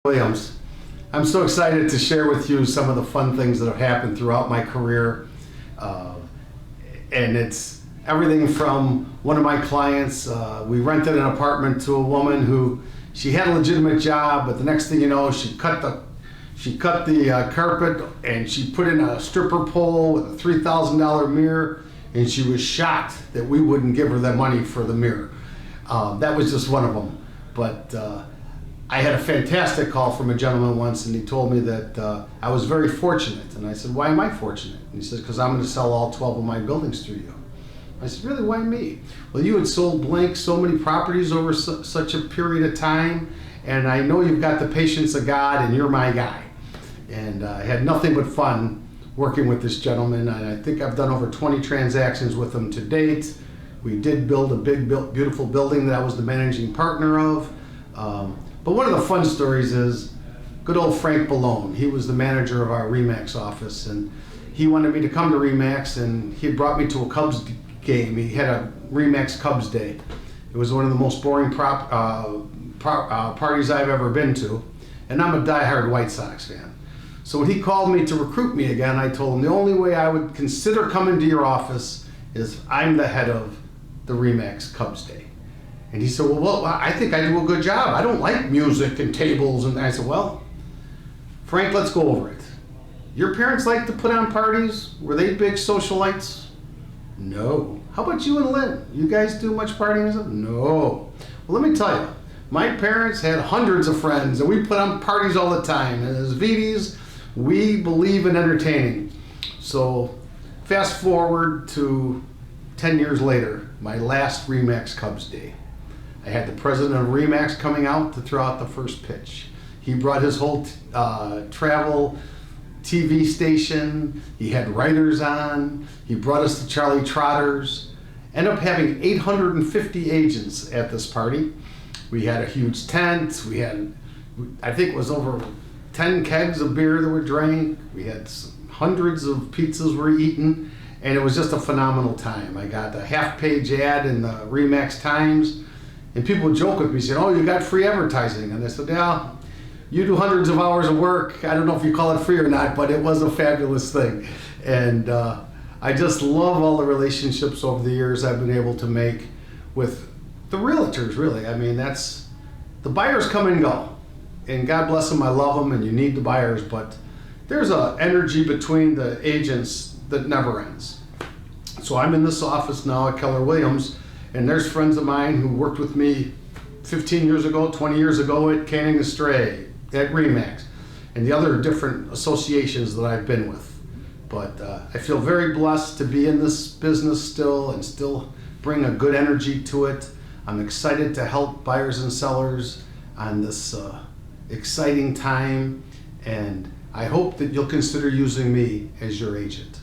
Williams. I'm so excited to share with you some of the fun things that have happened throughout my career. And it's everything from one of my clients, we rented an apartment to a woman who, she had a legitimate job, but the next thing you know, she cut the carpet and she put in a stripper pole with a $3,000 mirror, and she was shocked that we wouldn't give her that money for the mirror. That was just one of them. But I had a fantastic call from a gentleman once, and he told me that I was very fortunate. And I said, why am I fortunate? And he says, because I'm going to sell all 12 of my buildings through you. I said, really, why me? Well, you had sold blank so many properties over such a period of time, and I know you've got the patience of God, and you're my guy. And I had nothing but fun working with this gentleman, and I think I've done over 20 transactions with him to date. We did build a big, beautiful building that I was the managing partner of. But one of the fun stories is good old Frank Ballone. He was the manager of our RE/MAX office, and he wanted me to come to RE/MAX, and he had brought me to a Cubs game. He had a RE/MAX Cubs day. It was one of the most boring parties I've ever been to, and I'm a diehard White Sox fan. So when he called me to recruit me again, I told him the only way I would consider coming to your office is I'm the head of the RE/MAX Cubs day. And he said, well, I think I do a good job. I don't like music and tables. And I said, well, Frank, let's go over it. Your parents like to put on parties? Were they big socialites? No. How about you and Lynn? You guys do much partying? No. Well, let me tell you, my parents had hundreds of friends, and we put on parties all the time. And as Vitis, we believe in entertaining. So fast forward to 10 years later, my last RE/MAX Cubs day. I had the president of RE/MAX coming out to throw out the first pitch. He brought his whole travel TV station. He had writers on. He brought us to Charlie Trotter's. Ended up having 850 agents at this party. We had a huge tent. We had, I think it was over 10 kegs of beer that were drank. We had hundreds of pizzas were eaten, and it was just a phenomenal time. I got a half-page ad in the RE/MAX Times, and people would joke with me, saying, oh, you got free advertising. And I said, yeah, you do hundreds of hours of work. I don't know if you call it free or not, but it was a fabulous thing. And I just love all the relationships over the years I've been able to make with the realtors, really. I mean, that's, the buyers come and go. And God bless them, I love them, and you need the buyers, but there's an energy between the agents that never ends. So I'm in this office now at Keller Williams, and there's friends of mine who worked with me 15 years ago, 20 years ago at Canning & Stray, at RE/MAX, and the other different associations that I've been with. But I feel very blessed to be in this business still and still bring a good energy to it. I'm excited to help buyers and sellers on this exciting time, and I hope that you'll consider using me as your agent.